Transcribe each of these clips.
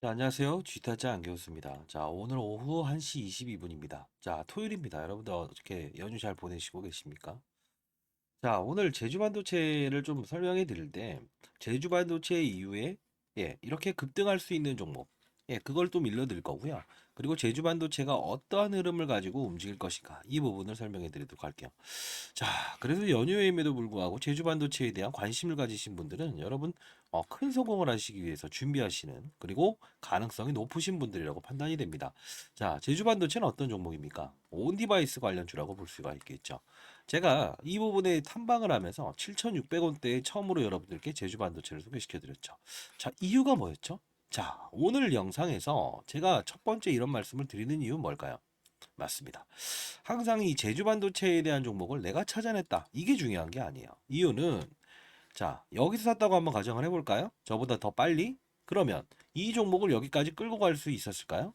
자, 안녕하세요. 쥐타짜 안교수입니다. 자, 오늘 오후 1시 22분입니다. 자, 토요일입니다. 여러분들 어떻게 연휴 잘 보내시고 계십니까? 자, 오늘 제주 반도체를 좀 설명해 드릴 때, 제주 반도체 이후에, 이렇게 급등할 수 있는 종목, 그걸 또 밀려 드릴 거고요. 그리고 제주 반도체가 어떠한 흐름을 가지고 움직일 것인가, 이 부분을 설명해 드리도록 할게요. 자, 그래서 연휴임에도 불구하고 제주 반도체에 대한 관심을 가지신 분들은 여러분 큰 성공을 하시기 위해서 준비하시는 그리고 가능성이 높으신 분들이라고 판단이 됩니다. 자, 제주 반도체는 어떤 종목입니까? 온 디바이스 관련주라고 볼 수가 있겠죠. 제가 이 부분에 탐방을 하면서 7,600원대에 처음으로 여러분들께 제주 반도체를 소개시켜 드렸죠. 자, 이유가 뭐였죠? 자, 오늘 영상에서 제가 첫 번째 이런 말씀을 드리는 이유는 뭘까요? 맞습니다. 항상 이 제주 반도체에 대한 종목을 내가 찾아냈다. 이게 중요한 게 아니에요. 이유는 자, 여기서 샀다고 한번 가정을 해볼까요? 저보다 더 빨리? 그러면 이 종목을 여기까지 끌고 갈 수 있었을까요?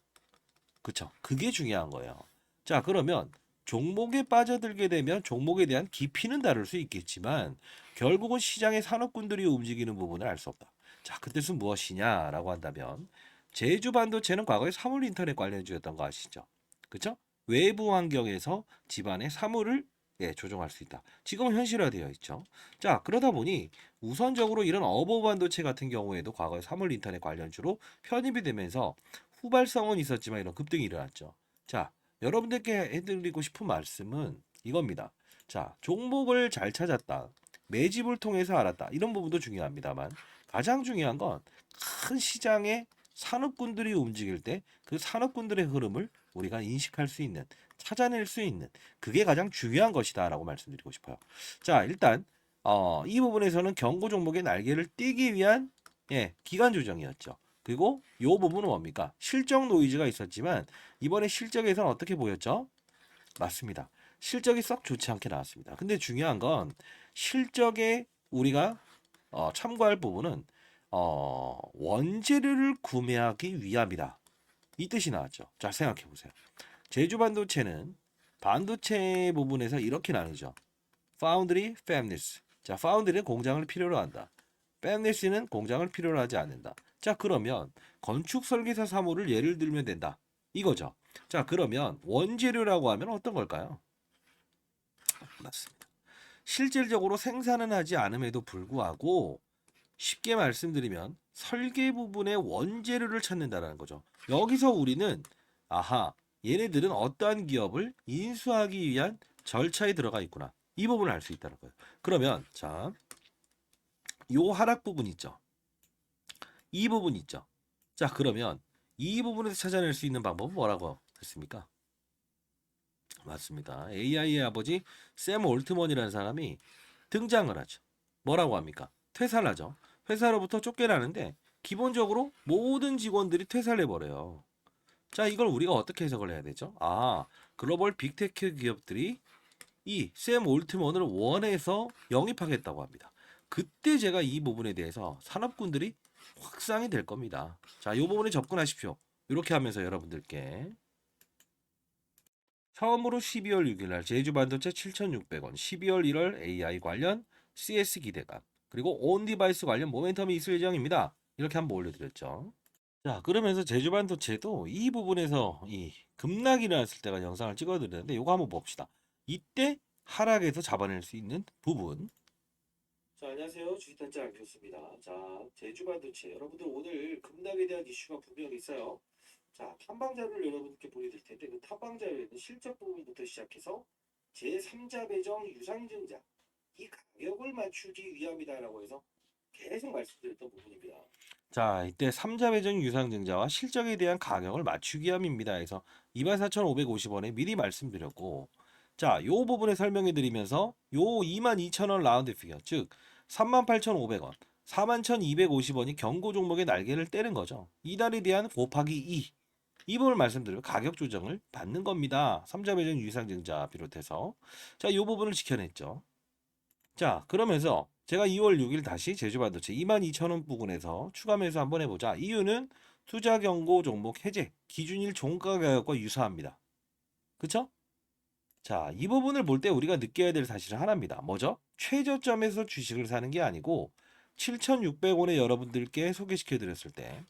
그쵸? 그게 중요한 거예요. 자, 그러면 종목에 빠져들게 되면 종목에 대한 깊이는 다를 수 있겠지만 결국은 시장의 산업군들이 움직이는 부분을 알 수 없다. 자, 그 뜻은 무엇이냐라고 한다면 제주 반도체는 과거에 사물 인터넷 관련주였던 거 아시죠? 그쵸? 외부 환경에서 집안의 사물을 조종할 수 있다. 지금은 현실화되어 있죠. 자, 그러다 보니 우선적으로 이런 어버 반도체 같은 경우에도 과거에 사물 인터넷 관련주로 편입이 되면서 후발성은 있었지만 이런 급등이 일어났죠. 자, 여러분들께 해드리고 싶은 말씀은 이겁니다. 자, 종목을 잘 찾았다. 매집을 통해서 알았다. 이런 부분도 중요합니다만 가장 중요한 건 큰 시장의 산업군들이 움직일 때 그 산업군들의 흐름을 우리가 인식할 수 있는, 찾아낼 수 있는 그게 가장 중요한 것이다라고 말씀드리고 싶어요. 자, 일단 이 부분에서는 경고 종목의 날개를 띄기 위한 기간 조정이었죠. 그리고 이 부분은 뭡니까? 실적 노이즈가 있었지만 이번에 실적에서는 어떻게 보였죠? 맞습니다. 실적이 썩 좋지 않게 나왔습니다. 근데 중요한 건 실적에 우리가 참고할 부분은 원재료를 구매하기 위함이다. 이 뜻이 나왔죠. 자, 생각해 보세요. 제주 반도체는 반도체 부분에서 이렇게 나누죠. Foundry, Fabless. 자, Foundry는 공장을 필요로 한다. Fabless는 공장을 필요로 하지 않는다. 자, 그러면 건축 설계사 사무를 예를 들면 된다. 이거죠. 자, 그러면 원재료라고 하면 어떤 걸까요? 맞습니다. 실질적으로 생산은 하지 않음에도 불구하고 쉽게 말씀드리면 설계 부분의 원재료를 찾는다라는 거죠. 여기서 우리는 아하, 얘네들은 어떠한 기업을 인수하기 위한 절차에 들어가 있구나. 이 부분을 알 수 있다는 거예요. 그러면 자, 요 하락 부분 있죠. 이 부분 있죠. 자, 그러면 이 부분에서 찾아낼 수 있는 방법은 뭐라고 했습니까? 맞습니다. AI의 아버지 샘 올트먼이라는 사람이 등장을 하죠. 뭐라고 합니까? 퇴사를 하죠. 회사로부터 쫓겨나는데 기본적으로 모든 직원들이 퇴사를 해버려요. 자, 이걸 우리가 어떻게 해석을 해야 되죠? 아, 글로벌 빅테크 기업들이 이 샘 올트먼을 원해서 영입하겠다고 합니다. 그때 제가 이 부분에 대해서 산업군들이 확산이 될 겁니다. 자, 이 부분에 접근하십시오. 이렇게 하면서 여러분들께 처음으로 12월 6일 날 제주 반도체 7,600원, 12월 1월 AI 관련 CS 기대감, 그리고 온 디바이스 관련 모멘텀이 있을 예정입니다. 이렇게 한번 올려드렸죠. 자, 그러면서 제주 반도체도 이 부분에서 이 급락이 일어났을 때가 영상을 찍어드렸는데 이거 한번 봅시다. 이때 하락에서 잡아낼 수 있는 부분. 자, 안녕하세요. 주식탄자 안교수입니다. 자, 제주 반도체 여러분들 오늘 급락에 대한 이슈가 분명히 있어요. 자, 탐방 자료를 여러분께 보여드릴 텐데 그 탐방 자료에는 실적 부분부터 시작해서 제3자 배정 유상증자 이 가격을 맞추기 위함이다라고 해서 계속 말씀드렸던 부분입니다. 자, 이때 3자 배정 유상증자와 실적에 대한 가격을 맞추기 위함입니다. 해서 24,550원에 미리 말씀드렸고 자, 요 부분에 설명해 드리면서 요 22,000원 라운드 피겨 즉 38,500원 41,250원이 경고 종목의 날개를 떼는 거죠. 이달에 대한 곱하기 2 이 부분을 말씀드리면 가격 조정을 받는 겁니다. 3자 배정 유상증자 비롯해서 자, 이 부분을 지켜냈죠. 자, 그러면서 제가 2월 6일 다시 제주반도체 22,000원 부근에서 추가 매수 한번 해보자. 이유는 투자 경고 종목 해제 기준일 종가 가격과 유사합니다. 그쵸? 자, 이 부분을 볼 때 우리가 느껴야 될 사실은 하나입니다. 뭐죠? 최저점에서 주식을 사는 게 아니고 7,600원에 여러분들께 소개시켜 드렸을 때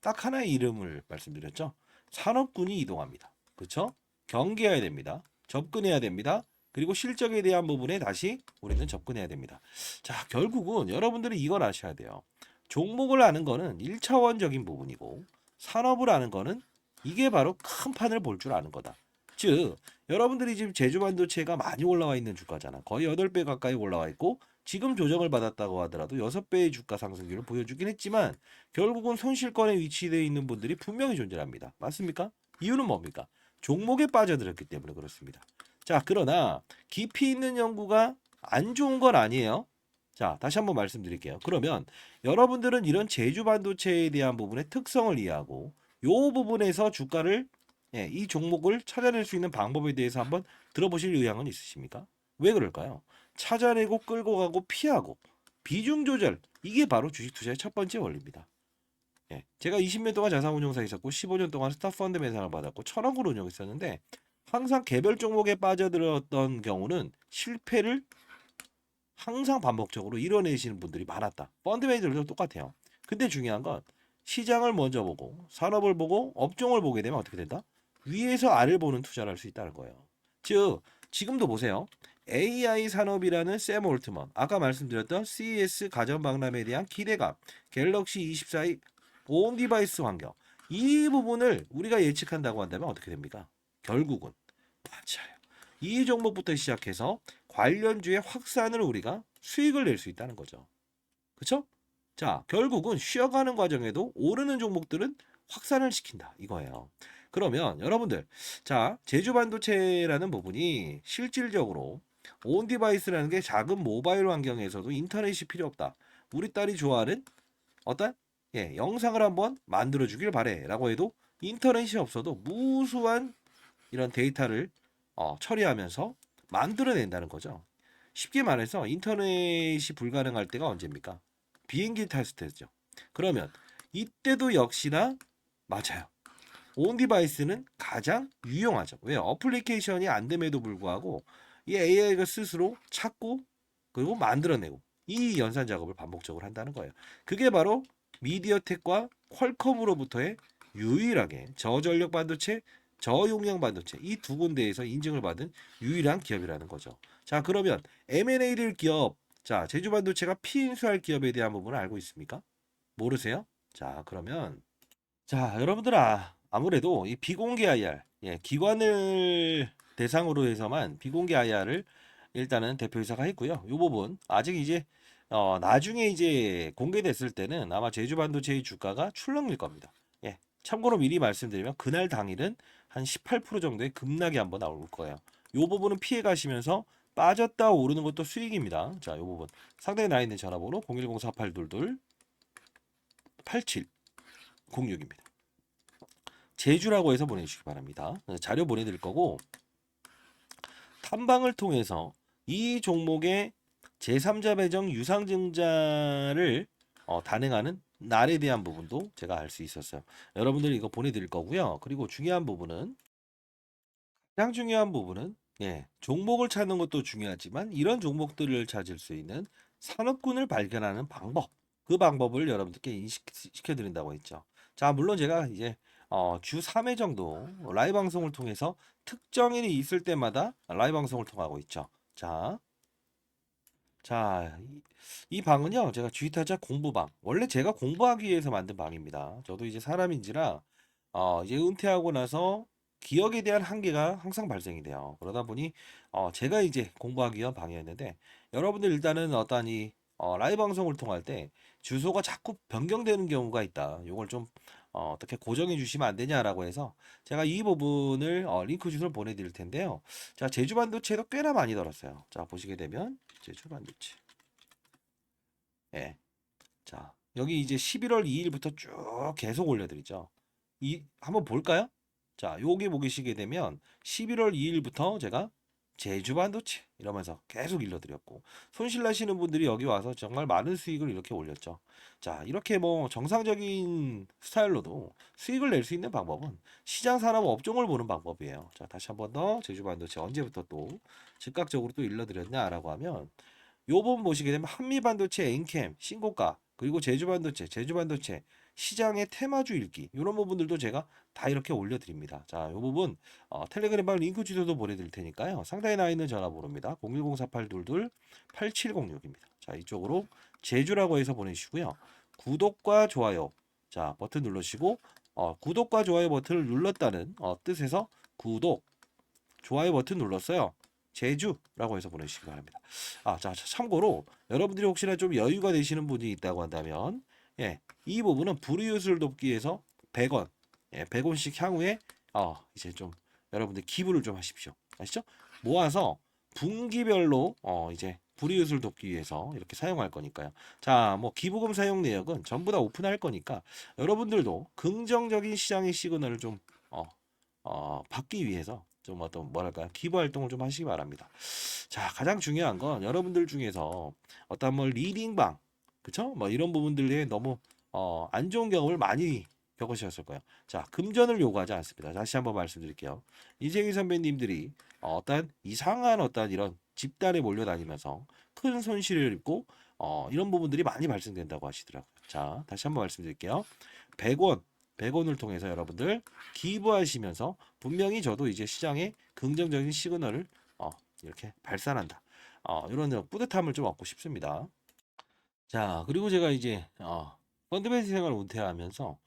딱 하나의 이름을 말씀드렸죠. 산업군이 이동합니다. 그렇죠? 경계해야 됩니다. 접근해야 됩니다. 그리고 실적에 대한 부분에 다시 우리는 접근해야 됩니다. 자, 결국은 여러분들이 이걸 아셔야 돼요. 종목을 아는 거는 1차원적인 부분이고 산업을 아는 거는 이게 바로 큰 판을 볼 줄 아는 거다. 즉, 여러분들이 지금 제주반도체가 많이 올라와 있는 주가잖아. 거의 8배 가까이 올라와 있고 지금 조정을 받았다고 하더라도 6배의 주가 상승률을 보여주긴 했지만 결국은 손실권에 위치되어 있는 분들이 분명히 존재합니다. 맞습니까? 이유는 뭡니까? 종목에 빠져들었기 때문에 그렇습니다. 자, 그러나 깊이 있는 연구가 안 좋은 건 아니에요. 자, 다시 한번 말씀드릴게요. 그러면 여러분들은 이런 제주 반도체에 대한 부분의 특성을 이해하고 요 부분에서 주가를 이 종목을 찾아낼 수 있는 방법에 대해서 한번 들어보실 의향은 있으십니까? 왜 그럴까요? 찾아내고 끌고 가고 피하고 비중 조절 이게 바로 주식 투자의 첫 번째 원리입니다. 제가 20년 동안 자산운용사 있었고 15년 동안 스타펀드 매상을 받았고 1,000억을 운용했었는데 항상 개별 종목에 빠져들었던 경우는 실패를 항상 반복적으로 이뤄내시는 분들이 많았다. 펀드 매니저들도 똑같아요. 근데 중요한 건 시장을 먼저 보고 산업을 보고 업종을 보게 되면 어떻게 된다? 위에서 아래를 보는 투자를 할 수 있다는 거예요. 즉 지금도 보세요. AI 산업이라는 샘 올트먼, 아까 말씀드렸던 CES 가전박람회에 대한 기대감, 갤럭시 24의 온 디바이스 환경, 이 부분을 우리가 예측한다고 한다면 어떻게 됩니까? 결국은 맞아요. 이 종목부터 시작해서 관련주의 확산을 우리가 수익을 낼 수 있다는 거죠. 그렇죠? 자, 결국은 쉬어가는 과정에도 오르는 종목들은 확산을 시킨다 이거예요. 그러면 여러분들, 자, 제주 반도체라는 부분이 실질적으로 온 디바이스라는 게 작은 모바일 환경에서도 인터넷이 필요 없다. 우리 딸이 좋아하는 어떤 영상을 한번 만들어 주길 바래라고 해도 인터넷이 없어도 무수한 이런 데이터를 처리하면서 만들어낸다는 거죠. 쉽게 말해서 인터넷이 불가능할 때가 언제입니까? 비행기 탔을 때죠. 그러면 이때도 역시나 맞아요. 온 디바이스는 가장 유용하죠. 왜요? 어플리케이션이 안 됨에도 불구하고 이 AI가 스스로 찾고 그리고 만들어내고 이 연산 작업을 반복적으로 한다는 거예요. 그게 바로 미디어텍과 퀄컴으로부터의 유일하게 저전력 반도체, 저용량 반도체 이 두 군데에서 인증을 받은 유일한 기업이라는 거죠. 자, 그러면 M&A를 기업, 자, 제주반도체가 피인수할 기업에 대한 부분을 알고 있습니까? 모르세요? 자, 그러면 자, 여러분들 아무래도 이 비공개 IR, 기관을 대상으로 해서만 비공개 IR을 일단은 대표이사가 했고요. 이 부분 아직 이제 나중에 이제 공개됐을 때는 아마 제주반도체의 주가가 출렁일 겁니다. 참고로 미리 말씀드리면 그날 당일은 한 18% 정도의 급락이 한번 나올 거예요. 이 부분은 피해 가시면서 빠졌다 오르는 것도 수익입니다. 자, 이 부분 상단에 나 있는 전화번호 010-4822 8706입니다. 제주라고 해서 보내주시기 바랍니다. 자료 보내드릴 거고 탐방을 통해서 이 종목의 제3자 배정 유상증자를 단행하는 날에 대한 부분도 제가 알 수 있었어요. 여러분들이 이거 보내드릴 거고요. 그리고 중요한 부분은 가장 중요한 부분은 종목을 찾는 것도 중요하지만 이런 종목들을 찾을 수 있는 산업군을 발견하는 방법 그 방법을 여러분들께 인식시켜 드린다고 했죠. 자, 물론 제가 이제 주 3회 정도 라이브 방송을 통해서 특정일이 있을 때마다 라이브 방송을 통하고 있죠. 자, 이 방은요, 제가 주식타자 공부방. 원래 제가 공부하기 위해서 만든 방입니다. 저도 이제 사람인지라, 이제 은퇴하고 나서 기억에 대한 한계가 항상 발생이 돼요. 그러다 보니, 제가 이제 공부하기 위한 방이었는데, 여러분들 일단은 어떤 라이브 방송을 통할 때 주소가 자꾸 변경되는 경우가 있다. 요걸 좀, 어떻게 고정해 주시면 안 되냐라고 해서 제가 이 부분을, 링크 주소를 보내드릴 텐데요. 자, 제주 반도체도 꽤나 많이 들었어요. 자, 보시게 되면, 제주 반도체. 예. 자, 여기 이제 11월 2일부터 쭉 계속 올려드리죠. 한번 볼까요? 자, 여기 보시게 되면 11월 2일부터 제가 제주 반도체 이러면서 계속 일러드렸고 손실 나시는 분들이 여기 와서 정말 많은 수익을 이렇게 올렸죠. 자, 이렇게 뭐 정상적인 스타일로도 수익을 낼 수 있는 방법은 시장 산업 업종을 보는 방법이에요. 자, 다시 한 번 더 제주 반도체 언제부터 또 즉각적으로 또 일러드렸냐라고 하면 요 부분 보시게 되면 한미 반도체 엔캠 신고가 그리고 제주 반도체 시장의 테마주 읽기 이런 부분들도 제가 다 이렇게 올려드립니다. 자, 이 부분 텔레그램 방 링크 주소도 보내드릴 테니까요. 상단에 나와 있는 전화번호입니다. 010-4822-8706입니다. 자, 이쪽으로 제주라고 해서 보내주시고요. 구독과 좋아요 자 버튼 누르시고 구독과 좋아요 버튼을 눌렀다는 뜻에서 구독 좋아요 버튼 눌렀어요. 제주라고 해서 보내주시기 바랍니다. 자, 참고로 여러분들이 혹시나 좀 여유가 되시는 분이 있다고 한다면 이 부분은 불이웃을 돕기 위해서 100원 100원씩 향후에 이제 좀 여러분들 기부를 좀 하십시오. 아시죠? 모아서 분기별로 이제 불이웃을 돕기 위해서 이렇게 사용할 거니까요. 자, 뭐 기부금 사용 내역은 전부 다 오픈할 거니까 여러분들도 긍정적인 시장의 시그널을 좀 받기 위해서 좀 어떤 뭐랄까요 기부 활동을 좀 하시기 바랍니다. 자, 가장 중요한 건 여러분들 중에서 어떤 뭐 리딩방 그쵸? 뭐 이런 부분들에 너무 안 좋은 경험을 많이 겪으셨을 거예요. 자, 금전을 요구하지 않습니다. 다시 한번 말씀드릴게요. 이재기 선배님들이 어떤 이상한 어떤 이런 집단에 몰려다니면서 큰 손실을 입고 이런 부분들이 많이 발생된다고 하시더라고요. 자, 다시 한번 말씀드릴게요. 100원 100원을 통해서 여러분들 기부하시면서 분명히 저도 이제 시장에 긍정적인 시그널을 이렇게 발산한다. 이런 뿌듯함을 좀 얻고 싶습니다. 자, 그리고 제가 이제 펀드맨 생활을 은퇴하면서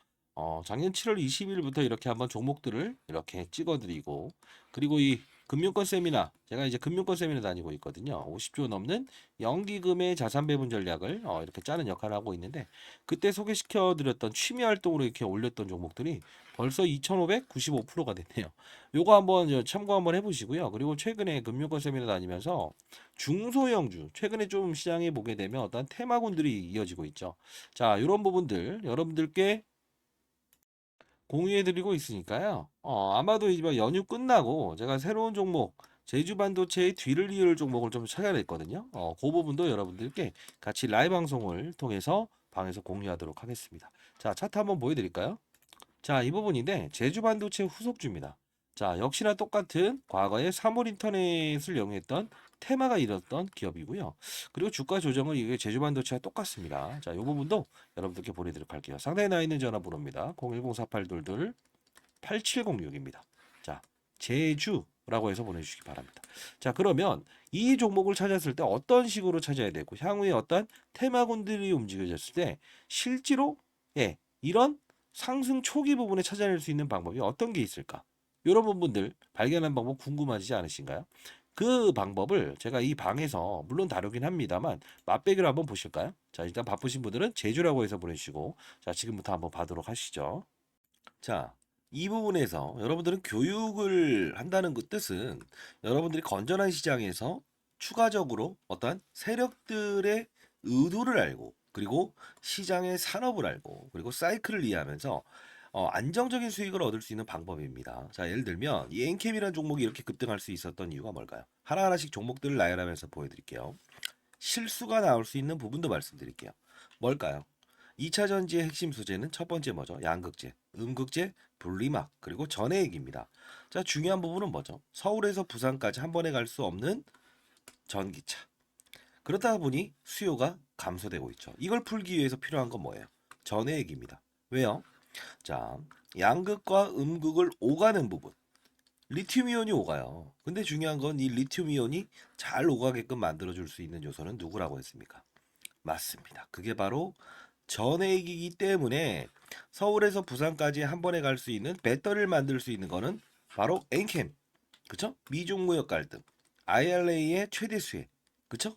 작년 7월 20일부터 이렇게 한번 종목들을 이렇게 찍어드리고 그리고 이 금융권 세미나 제가 이제 금융권 세미나 다니고 있거든요. 50조 넘는 연기금의 자산 배분 전략을 이렇게 짜는 역할을 하고 있는데 그때 소개시켜 드렸던 취미 활동으로 이렇게 올렸던 종목들이 벌써 2,595%가 됐네요. 요거 한번 참고 한번 해보시고요. 그리고 최근에 금융권 세미나 다니면서 중소형주 최근에 좀 시장에 보게 되면 어떤 테마군들이 이어지고 있죠. 자, 이런 부분들 여러분들께 공유해드리고 있으니까요. 아마도 이번 연휴 끝나고 제가 새로운 종목 제주 반도체의 뒤를 이을 종목을 좀 찾아냈거든요. 그 부분도 여러분들께 같이 라이브 방송을 통해서 방에서 공유하도록 하겠습니다. 자, 차트 한번 보여드릴까요? 자, 이 부분인데 제주 반도체 후속주입니다. 자, 역시나 똑같은 과거에 사물 인터넷을 이용했던 테마가 이뤘던 기업이고요. 그리고 주가 조정은 이게 제주 반도체와 똑같습니다. 자, 이 부분도 여러분들께 보내드리도록 할게요. 상단에 나와 있는 전화번호입니다. 010-4822-8706입니다. 자, 제주라고 해서 보내주시기 바랍니다. 자, 그러면 이 종목을 찾았을 때 어떤 식으로 찾아야 되고 향후에 어떤 테마군들이 움직여졌을 때 실제로 이런 상승 초기 부분에 찾아낼 수 있는 방법이 어떤 게 있을까? 이런 부분들 발견한 방법 궁금하지 않으신가요? 그 방법을 제가 이 방에서 물론 다루긴 합니다만 맛배기로 한번 보실까요? 자, 일단 바쁘신 분들은 제주라고 해서 보내주시고 자, 지금부터 한번 봐도록 하시죠. 자, 이 부분에서 여러분들은 교육을 한다는 그 뜻은 여러분들이 건전한 시장에서 추가적으로 어떤 세력들의 의도를 알고 그리고 시장의 산업을 알고 그리고 사이클을 이해하면서 안정적인 수익을 얻을 수 있는 방법입니다. 자, 예를 들면 이 엔캠이라는 종목이 이렇게 급등할 수 있었던 이유가 뭘까요? 하나하나씩 종목들을 나열하면서 보여드릴게요. 실수가 나올 수 있는 부분도 말씀드릴게요. 뭘까요? 2차 전지의 핵심 소재는 첫 번째 뭐죠? 양극재, 음극재, 분리막, 그리고 전해액입니다. 자, 중요한 부분은 뭐죠? 서울에서 부산까지 한 번에 갈 수 없는 전기차. 그렇다 보니 수요가 감소되고 있죠. 이걸 풀기 위해서 필요한 건 뭐예요? 전해액입니다. 왜요? 자, 양극과 음극을 오가는 부분. 리튬 이온이 오가요. 근데 중요한 건 이 리튬 이온이 잘 오가게끔 만들어줄 수 있는 요소는 누구라고 했습니까? 맞습니다. 그게 바로 전해액이기 때문에 서울에서 부산까지 한 번에 갈 수 있는 배터리를 만들 수 있는 거는 바로 엔캠. 그쵸? 미중 무역 갈등. IRA의 최대 수혜. 그쵸?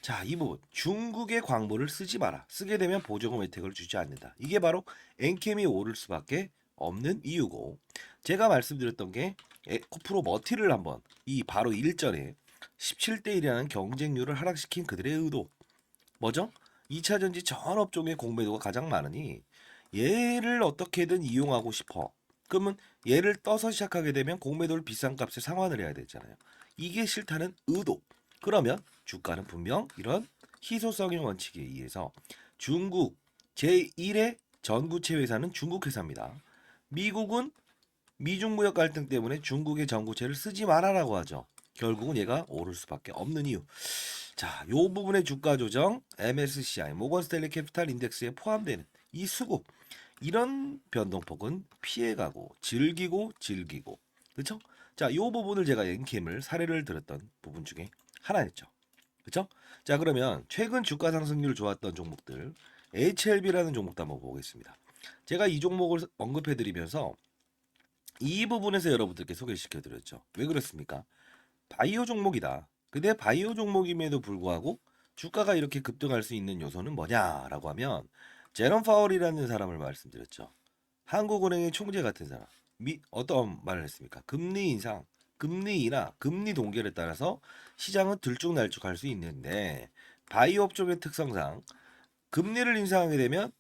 자, 이 부분. 중국의 광물을 쓰지 마라. 쓰게 되면 보조금 혜택을 주지 않는다. 이게 바로 엔캠이 오를 수밖에 없는 이유고 제가 말씀드렸던 게 에코프로 머티를 한번 이 바로 일전에 17대 1이라는 경쟁률을 하락시킨 그들의 의도 뭐죠? 2차 전지 전 업종의 공매도가 가장 많으니 얘를 어떻게든 이용하고 싶어. 그러면 얘를 떠서 시작하게 되면 공매도를 비싼 값에 상환을 해야 되잖아요. 이게 싫다는 의도. 그러면 주가는 분명 이런 희소성의 원칙에 의해서 중국 제1의 전구체 회사는 중국 회사입니다. 미국은 미중 무역 갈등 때문에 중국의 전구체를 쓰지 말아라고 하죠. 결국은 얘가 오를 수밖에 없는 이유. 자, 요 부분의 주가 조정 MSCI 모건 스탠리 캐피탈 인덱스에 포함되는 이 수급 이런 변동폭은 피해가고 즐기고 그쵸? 자, 이 부분을 제가 엔캠을 사례를 들었던 부분 중에 하나였죠. 그쵸? 자, 그러면 최근 주가 상승률 좋았던 종목들 HLB라는 종목도 한번 보겠습니다. 제가 이 종목을 언급해드리면서 이 부분에서 여러분들께 소개시켜드렸죠. 왜 그렇습니까? 바이오 종목이다. 근데 바이오 종목임에도 불구하고 주가가 이렇게 급등할 수 있는 요소는 뭐냐라고 하면 제롬 파월이라는 사람을 말씀드렸죠. 한국은행의 총재 같은 사람. 어떤 말을 했습니까? 금리 인상, 금리 인하, 금리 동결에 따라서 시장은 들쭉날쭉할 수 있는데 바이오 업종의 특성상 금리를 인상하게 되면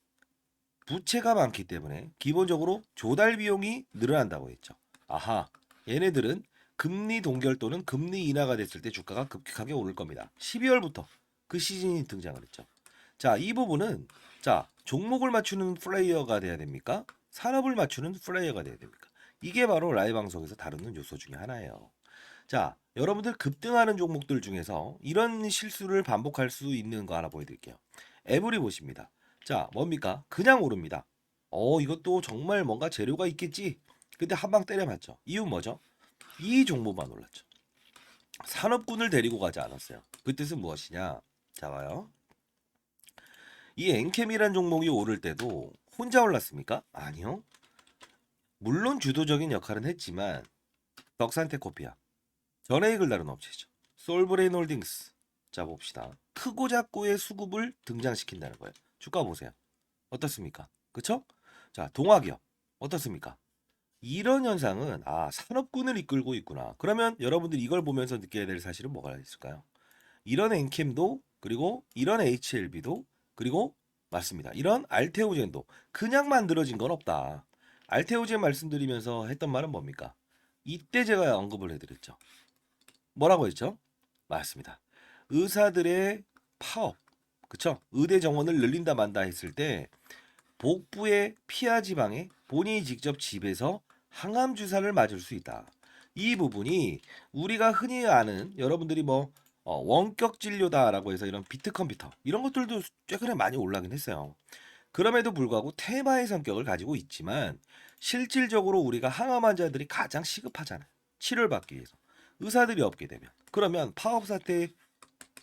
부채가 많기 때문에 기본적으로 조달 비용이 늘어난다고 했죠. 아하, 얘네들은 금리 동결 또는 금리 인하가 됐을 때 주가가 급격하게 오를 겁니다. 12월부터 그 시즌이 등장을 했죠. 자, 이 부분은 자, 종목을 맞추는 플레이어가 돼야 됩니까? 산업을 맞추는 플레이어가 돼야 됩니까? 이게 바로 라이브 방송에서 다루는 요소 중에 하나예요. 자, 여러분들 급등하는 종목들 중에서 이런 실수를 반복할 수 있는 거 하나 보여드릴게요. 에브리 보십니다. 자, 뭡니까? 그냥 오릅니다. 이것도 정말 뭔가 재료가 있겠지. 근데 한 방 때려맞죠. 이유 뭐죠? 이 종목만 올랐죠. 산업군을 데리고 가지 않았어요. 그 뜻은 무엇이냐? 자, 봐요. 이 엔캠이란 종목이 오를 때도 혼자 올랐습니까? 아니요. 물론 주도적인 역할은 했지만 덕산테코피아, 전해익을 다룬 업체죠. 솔브레인 홀딩스. 자, 봅시다. 크고 작고의 수급을 등장시킨다는 거예요. 주가 보세요. 어떻습니까? 그쵸? 자, 동화기업 어떻습니까? 이런 현상은 산업군을 이끌고 있구나. 그러면 여러분들 이걸 보면서 느껴야 될 사실은 뭐가 있을까요? 이런 엔캠도 그리고 이런 HLB도 그리고 맞습니다. 이런 알테오젠도 그냥 만들어진 건 없다. 알테오젠 말씀드리면서 했던 말은 뭡니까? 이때 제가 언급을 해드렸죠. 뭐라고 했죠? 맞습니다. 의사들의 파업, 그쵸? 의대 정원을 늘린다 만다 했을 때 복부의 피하 지방에 본인이 직접 집에서 항암 주사를 맞을 수 있다. 이 부분이 우리가 흔히 아는 여러분들이 원격 진료다라고 해서 이런 비트 컴퓨터 이런 것들도 최근에 많이 올라긴 했어요. 그럼에도 불구하고 테마의 성격을 가지고 있지만 실질적으로 우리가 항암 환자들이 가장 시급하잖아요. 치료를 받기 위해서. 의사들이 없게 되면. 그러면 파업 사태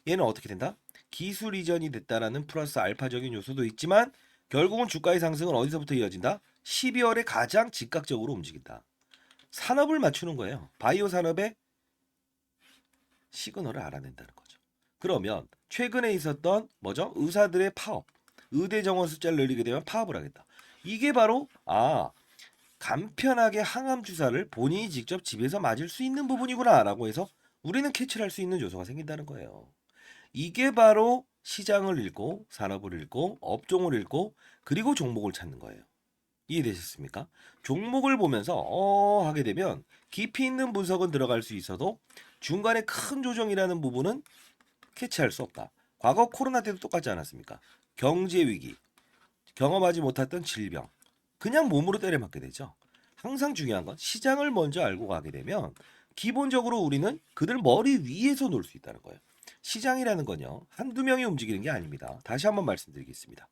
얘는 어떻게 된다? 기술 이전이 됐다라는 플러스 알파적인 요소도 있지만 결국은 주가의 상승은 어디서부터 이어진다? 12월에 가장 즉각적으로 움직인다. 산업을 맞추는 거예요. 바이오 산업의 시그널을 알아낸다는 거죠. 그러면 최근에 있었던 뭐죠? 의사들의 파업, 의대 정원 숫자를 늘리게 되면 파업을 하겠다. 이게 바로 간편하게 항암 주사를 본인이 직접 집에서 맞을 수 있는 부분이구나라고 해서 우리는 캐치를 할 수 있는 요소가 생긴다는 거예요. 이게 바로 시장을 읽고 산업을 읽고 업종을 읽고 그리고 종목을 찾는 거예요. 이해되셨습니까? 종목을 보면서 하게 되면 깊이 있는 분석은 들어갈 수 있어도 중간에 큰 조정이라는 부분은 캐치할 수 없다. 과거 코로나 때도 똑같지 않았습니까? 경제 위기, 경험하지 못했던 질병, 그냥 몸으로 때려맞게 되죠. 항상 중요한 건 시장을 먼저 알고 가게 되면 기본적으로 우리는 그들 머리 위에서 놀 수 있다는 거예요. 시장이라는 건요, 한두 명이 움직이는 게 아닙니다. 다시 한번 말씀드리겠습니다.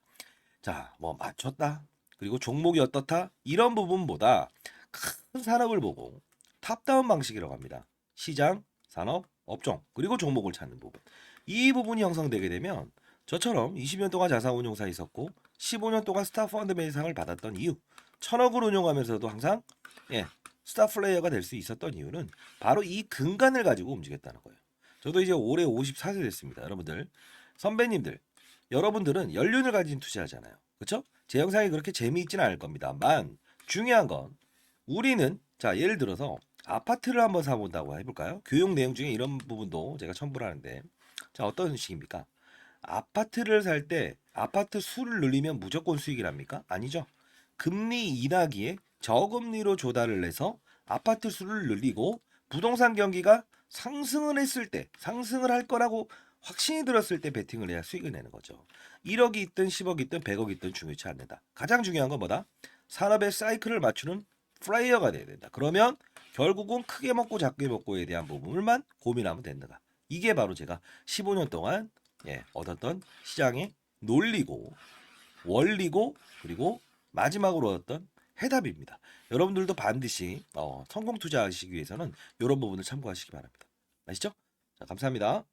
자, 맞췄다. 그리고 종목이 어떻다? 이런 부분보다 큰 산업을 보고 탑다운 방식이라고 합니다. 시장, 산업, 업종, 그리고 종목을 찾는 부분. 이 부분이 형성되게 되면 저처럼 20년 동안 자산운용사 있었고 15년 동안 스타 펀드 매상을 받았던 이유, 1000억을 운용하면서도 항상 스타 플레이어가 될 수 있었던 이유는 바로 이 근간을 가지고 움직였다는 거예요. 저도 이제 올해 54세 됐습니다. 여러분들, 선배님들, 여러분들은 연륜을 가진 투자하잖아요. 그렇죠? 제 영상이 그렇게 재미있지는 않을 겁니다만 중요한 건 우리는 자, 예를 들어서 아파트를 한번 사본다고 해볼까요? 교육 내용 중에 이런 부분도 제가 첨부를 하는데 자, 어떤 식입니까? 아파트를 살 때 아파트 수를 늘리면 무조건 수익이랍니까? 아니죠. 금리 인하기에 저금리로 조달을 해서 아파트 수를 늘리고 부동산 경기가 상승을 했을 때 상승을 할 거라고 확신이 들었을 때 베팅을 해야 수익을 내는 거죠. 1억이 있든 10억이 있든 100억이 있든 중요치 않는다. 가장 중요한 건 뭐다? 산업의 사이클을 맞추는 플레이어가 돼야 된다. 그러면 결국은 크게 먹고 작게 먹고에 대한 부분을만 고민하면 된다. 이게 바로 제가 15년 동안 얻었던 시장의 논리고 원리고 그리고 마지막으로 얻었던 해답입니다. 여러분들도 반드시 성공 투자하시기 위해서는 이런 부분을 참고하시기 바랍니다. 아시죠? 자, 감사합니다.